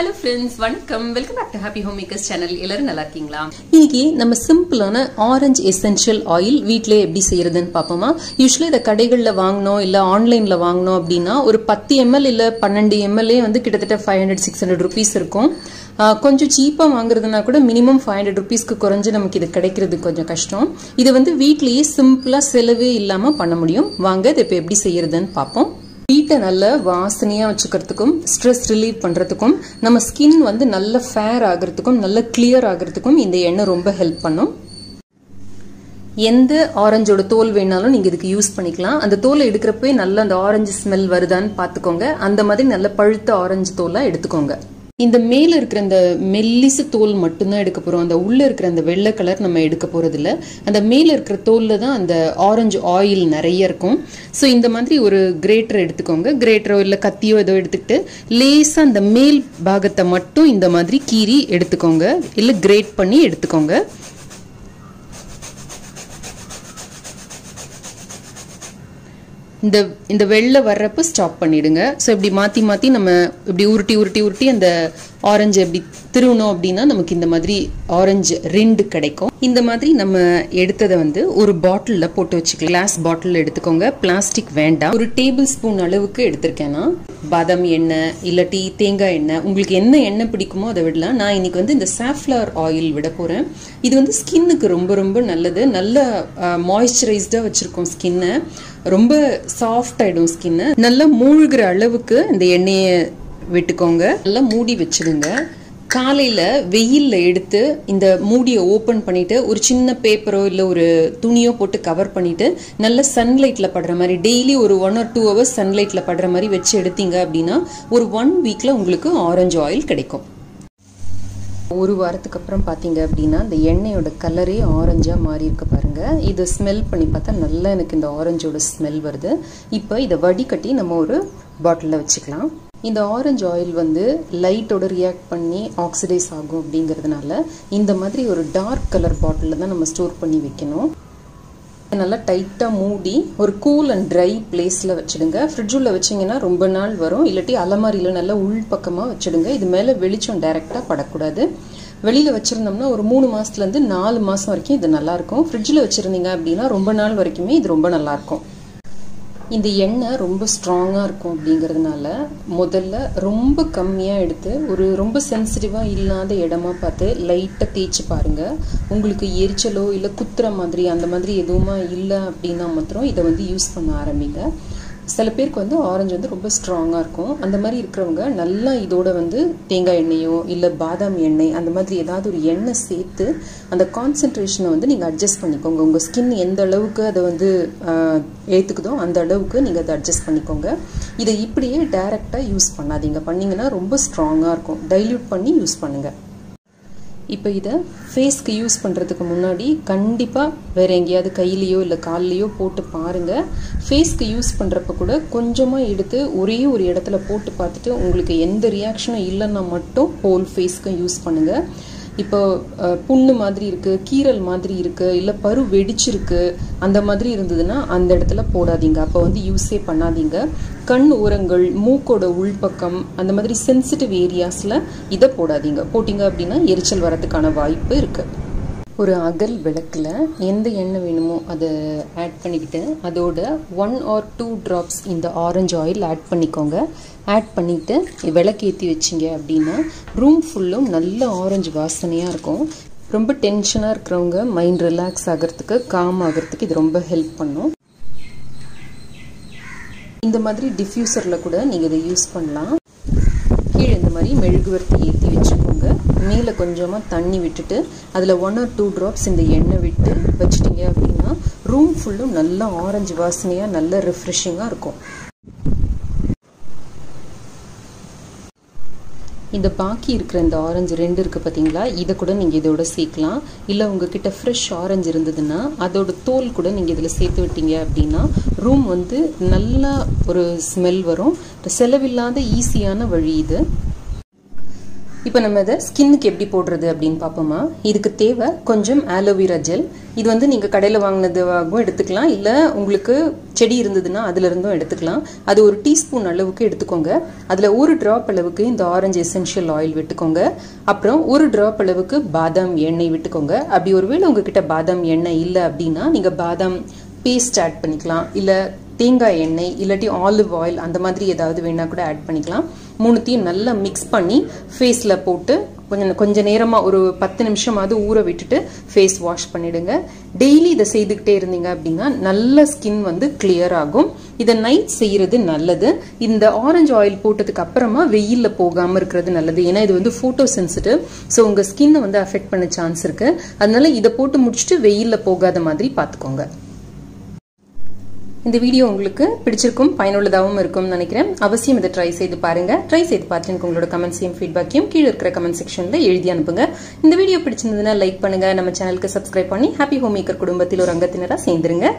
Hello friends, welcome back to Happy Homemakers channel. எல்லாரும் நல்லா இருக்கீங்களா? இன்னைக்கு நம்ம சிம்பிளான ஆரஞ்சு எசென்ஷியல் ஆயில் வீட்லயே எப்படி செய்யறதுன்னு பாப்போமா. யூசுவலி இத கடைகள்ல வாங்கணும் இல்ல ஆன்லைன்ல வாங்கணும் அப்படின்னா ஒரு 10 ml இல்ல 12 ml வந்து கிட்டத்தட்ட 500-600 rupees இருக்கும். கொஞ்சம் சீப்பா வாங்குறதுனா கூட மினிமம் 500 rupeesக்கு குறைஞ்சு நமக்கு இது கிடைக்கிறது கொஞ்சம் கஷ்டம். இது வந்து வீட்லயே சிம்பிளா செலவே இல்லாம பண்ண முடியும். வாங்க இத இப்ப எப்படி செய்யறதுன்னு பாப்போம். வீட்டை நல்ல வாசனையா வச்சுக்கிறதுக்கும் ஸ்ட்ரெஸ் ரிலீவ் பண்றதுக்கும் நம்ம ஸ்கின் வந்து நல்ல ஃபேர் ஆகிறதுக்கும் நல்ல கிளியர் ஆகிறதுக்கும் இந்த எண்ணெய் ரொம்ப ஹெல்ப் பண்ணும். எந்த ஆரஞ்சோட தோல் வேணாலும் நீங்க இதுக்கு யூஸ் பண்ணிக்கலாம். அந்த தோலை எடுக்கிறப்பவே நல்ல அந்த ஆரஞ்சு ஸ்மெல் வருதான்னு பாத்துக்கோங்க. அந்த மாதிரி நல்ல பழுத்த ஆரஞ்சு தோலா எடுத்துக்கோங்க. இந்த மேல இருக்கிற அந்த மெல்லிசு தோல் மட்டும்தான் எடுக்க போறோம். அந்த உள்ள இருக்கிற அந்த வெள்ளை கலர் நம்ம எடுக்க போறது இல்ல. அந்த மேல இருக்கிற தோல்ல தான் அந்த ஆரஞ்சு ஆயில் நிறைய இருக்கும். ஸோ இந்த மாதிரி ஒரு கிரேட்டர் எடுத்துக்கோங்க. கிரேட்டரோ இல்ல கத்தியோ ஏதோ எடுத்துக்கிட்டு லேசா அந்த மேல் பாகத்தை மட்டும் இந்த மாதிரி கீறி எடுத்துக்கோங்க. இல்ல கிரேட் பண்ணி எடுத்துக்கோங்க. இந்த வெள்ளை வர்றப்ப ஸ்டாப் பண்ணிடுங்க. ஸோ இப்படி மாத்தி மாத்தி நம்ம இப்படி உருட்டி அந்த ஆரஞ்சு எப்படி திருவணும் அப்படின்னா நமக்கு இந்த மாதிரி ஆரஞ்சு ரிண்டு கிடைக்கும். இந்த மாதிரி நம்ம எடுத்ததை வந்து ஒரு பாட்டில்ல போட்டு வச்சுக்கலாம். கிளாஸ் பாட்டில் எடுத்துக்கோங்க. பிளாஸ்டிக் வேண்டாம். ஒரு டேபிள் ஸ்பூன் அளவுக்கு எடுத்திருக்கேன்னா பாதாம் எண்ணெய் இல்லாட்டி தேங்காய் எண்ணெய், உங்களுக்கு என்ன எண்ணெய் பிடிக்குமோ அதை விடலாம். நான் இன்னைக்கு வந்து இந்த சாஃப்ளவர் ஆயில் விட போறேன். இது வந்து ஸ்கின்னுக்கு ரொம்ப ரொம்ப நல்லது. நல்ல மாய்ஸ்சரைஸ்டா வச்சிருக்கோம் ஸ்கின்னை. ரொம்ப சாஃப்ட் ஆயிடும் ஸ்கின். நல்லா மூழ்கிற அளவுக்கு இந்த எண்ணெயை விட்டுக்கோங்க. நல்லா மூடி வச்சிடுங்க. காலையில வெயில்ல எடுத்து இந்த மூடியை ஓபன் பண்ணிட்டு ஒரு சின்ன பேப்பரோ இல்ல ஒரு துணியோ போட்டு கவர் பண்ணிட்டு நல்ல சன்லைட்ல படுற மாதிரி டெய்லி ஒரு 1 or 2 hours சன்லைட்ல படுற மாதிரி வச்சு எடுத்தீங்க அப்படின்னா ஒரு 1 weekல உங்களுக்கு ஆரஞ்சு ஆயில் கிடைக்கும். ஒரு வாரத்துக்கு அப்புறம் பாத்தீங்க அப்படின்னா இந்த எண்ணெயோட கலரே ஆரஞ்சா மாறி இருக்கு பாருங்க. இதை ஸ்மெல் பண்ணி பார்த்தா நல்லா எனக்கு இந்த ஆரஞ்சோட ஸ்மெல் வருது. இப்போ இதை வடிகட்டி நம்ம ஒரு பாட்டில்ல வச்சுக்கலாம். இந்த ஆரஞ்சு ஆயில் வந்து லைட்டோட ரியாக்ட் பண்ணி ஆக்சிடைஸ் ஆகும் அப்படிங்கிறதுனால இந்த மாதிரி ஒரு டார்க் கலர் பாட்டில்ல தான் நம்ம ஸ்டோர் பண்ணி வைக்கணும். நல்லா டைட்டா மூடி ஒரு கூல் அண்ட் ட்ரை பிளேஸ்ல வச்சிடுங்க. ஃப்ரிட்ஜுள்ள வச்சிங்கன்னா ரொம்ப நாள் வரும். இல்லாட்டி அலமாரியில நல்லா உள் பக்கமா வச்சிடுங்க. இது மேல வெளிச்சம் டைரக்டா படக்கூடாது. வெளியில வச்சிருந்தோம்னா ஒரு 3 மாசத்துல இருந்து 4 மாசம் வரைக்கும் இது நல்லா இருக்கும். ஃப்ரிட்ஜ்ல வச்சிருந்தீங்க அப்படின்னா ரொம்ப நாள் வரைக்குமே இது ரொம்ப நல்லா இருக்கும். இந்த எண்ணெய் ரொம்ப ஸ்ட்ராங்கா இருக்கும் அப்படிங்கிறதுனால முதல்ல ரொம்ப கம்மியா எடுத்து ஒரு ரொம்ப சென்சிட்டிவா இல்லாத இடமா பார்த்து லைட்டா தேய்ச்சி பாருங்க. உங்களுக்கு எரிச்சலோ இல்ல குத்துற மாதிரி அந்த மாதிரி எதுவுமா இல்லை அப்படின்னா மாத்திரம் இதை வந்து யூஸ் பண்ண ஆரம்பிங்க. சில பேருக்கு வந்து ஆரஞ்சு வந்து ரொம்ப ஸ்ட்ராங்கா இருக்கும். அந்த மாதிரி இருக்கிறவங்க நல்லா இதோட வந்து தேங்காய் எண்ணெயோ இல்ல பாதாம் எண்ணெய் அந்த மாதிரி ஏதாவது ஒரு எண்ணெய் சேர்த்து அந்த கான்சென்ட்ரேஷனை வந்து நீங்க அட்ஜஸ்ட் பண்ணிக்கோங்க. உங்க ஸ்கின் எந்த அளவுக்கு அதை வந்து ஏத்துக்குதோ அந்த அளவுக்கு நீங்க அதை அட்ஜஸ்ட் பண்ணிக்கோங்க. இதை இப்படியே டைரக்டா யூஸ் பண்ணாதீங்க. பண்ணீங்கன்னா ரொம்ப ஸ்ட்ராங்கா இருக்கும். டைல்யூட் பண்ணி யூஸ் பண்ணுங்க. இப்போ இதை ஃபேஸ்க்கு யூஸ் பண்ணுறதுக்கு முன்னாடி கண்டிப்பாக வேறு எங்கேயாவது கையிலையோ இல்லை கால்லையோ போட்டு பாருங்கள். ஃபேஸ்க்கு யூஸ் பண்ணுறப்ப கூட கொஞ்சமாக எடுத்து ஒரே ஒரு இடத்துல போட்டு பார்த்துட்டு உங்களுக்கு எந்த ரியாக்ஷனும் இல்லைன்னா மட்டும் ஹோல் ஃபேஸ்க்கு யூஸ் பண்ணுங்கள். இப்போ புண்ணு மாதிரி இருக்கு, கீரல் மாதிரி இருக்கு, இல்லை பரு வெடிச்சிருக்கு அந்த மாதிரி இருந்ததுன்னா அந்த இடத்துல போடாதீங்க. அப்போ வந்து யூஸே பண்ணாதீங்க. கண் ஓரங்கள் மூக்கோட உள்பக்கம் அந்த மாதிரி சென்சிட்டிவ் ஏரியாஸ்ல இதை போடாதீங்க. போட்டிங்க அப்படின்னா எரிச்சல் வரதுக்கான வாய்ப்பு இருக்கு. ஒரு அகல் விளக்குல எந்த எண்ணெய் வேணுமோ அதை ஆட் பண்ணிக்கிட்டு அதோட 1 or 2 drops இந்த ஆரஞ்சு ஆயில் ஆட் பண்ணிக்கோங்க. ஆட் பண்ணிட்டு விளக்கு ஏற்றி வச்சிங்க அப்படின்னா ரூம் ஃபுல்லும் நல்ல ஆரஞ்சு வாசனையாக இருக்கும். ரொம்ப டென்ஷனாக இருக்கிறவங்க மைண்ட் ரிலாக்ஸ் ஆகிறதுக்கு காம் ஆகிறதுக்கு இது ரொம்ப ஹெல்ப் பண்ணும். இந்த மாதிரி டிஃப்யூசரில் கூட நீங்கள் இதை யூஸ் பண்ணலாம். கீழே இந்த மாதிரி மெழுகுவர்த்தி ஏற்றி வச்சுக்கோங்க. மேலே கொஞ்சமாக தண்ணி விட்டுட்டு அதில் 1 or 2 drops இந்த எண்ணெய் விட்டு வச்சுட்டீங்க அப்படின்னா ரூம் ஃபுல்லும் நல்ல ஆரஞ்சு வாசனையாக நல்ல ரிஃப்ரெஷிங்காக இருக்கும். இந்த பாக்கி இருக்கிற இந்த ஆரஞ்சு 2 இருக்கு பார்த்தீங்களா, இதை கூட நீங்கள் இதோட சேர்க்கலாம். இல்லை உங்ககிட்ட ஃப்ரெஷ் ஆரஞ்சு இருந்ததுன்னா அதோட தோல் கூட நீங்கள் இதில் சேர்த்து விட்டீங்க அப்படின்னா ரூம் வந்து நல்லா ஒரு ஸ்மெல் வரும். செலவில்லாத ஈஸியான வழி இது. இப்போ நம்ம இதை ஸ்கின்னுக்கு எப்படி போடுறது அப்படின்னு பார்ப்போமா. இதுக்கு தேவை கொஞ்சம் ஆலோவேரா ஜெல். இது வந்து நீங்கள் கடையில் வாங்கினதுவாகவும் எடுத்துக்கலாம், இல்லை உங்களுக்கு செடி இருந்ததுன்னா அதுலேருந்தும் எடுத்துக்கலாம். அது ஒரு டீஸ்பூன் அளவுக்கு எடுத்துக்கோங்க. அதில் ஒரு ட்ராப் அளவுக்கு இந்த ஆரஞ்சு எசென்ஷியல் ஆயில் விட்டுக்கோங்க. அப்புறம் ஒரு ட்ராப் அளவுக்கு பாதாம் எண்ணெய் விட்டுக்கோங்க. அப்படி ஒருவேளை உங்ககிட்ட பாதாம் எண்ணெய் இல்லை அப்படின்னா நீங்கள் பாதாம் பேஸ்ட் ஆட் பண்ணிக்கலாம், இல்லை தேங்காய் எண்ணெய் இல்லாட்டி ஆலிவ் ஆயில் அந்த மாதிரி ஏதாவது வேணா கூட ஆட் பண்ணிக்கலாம். மூணுத்தையும் நல்லா மிக்ஸ் பண்ணி ஃபேஸில் போட்டு கொஞ்சம் நேரமாக ஒரு 10 நிமிஷமாவது ஊற விட்டுட்டு ஃபேஸ் வாஷ் பண்ணிடுங்க. டெய்லி இதை செய்துக்கிட்டே இருந்தீங்க அப்படின்னா நல்ல ஸ்கின் வந்து கிளியர் ஆகும். இதை நைட் செய்யறது நல்லது. இந்த ஆரஞ்சு ஆயில் போட்டதுக்கு அப்புறமா வெயிலில் போகாமல் இருக்கிறது நல்லது. ஏன்னா இது வந்து ஃபோட்டோ சென்சிட்டிவ், ஸோ உங்கள் ஸ்கின்னை வந்து அஃபெக்ட் பண்ண சான்ஸ் இருக்கு. அதனால இதை போட்டு முடிச்சுட்டு வெயிலில் போகாத மாதிரி பார்த்துக்கோங்க. இந்த வீடியோ உங்களுக்கு பிடிச்சிருக்கும், பயனுள்ளதாகவும் இருக்கும்னு நினைக்கிறேன். அவசியம் இதை ட்ரை செய்து பாருங்க. ட்ரை செய்து பார்த்து எனக்கு உங்களோட கமெண்ட்ஸையும் ஃபீட்பேக்கையும் கீழே இருக்கிற கமெண்ட் செக்ஷன்ல எழுதி அனுப்புங்க. இந்த வீடியோ பிடிச்சிருந்ததுன்னா லைக் பண்ணுங்க, நம்ம சேனலுக்கு சப்ஸ்கிரைப் பண்ணி ஹாப்பி ஹோம் மேக்கர் குடும்பத்தில் ஒரு அங்கத்தினரா சேர்ந்துருங்க.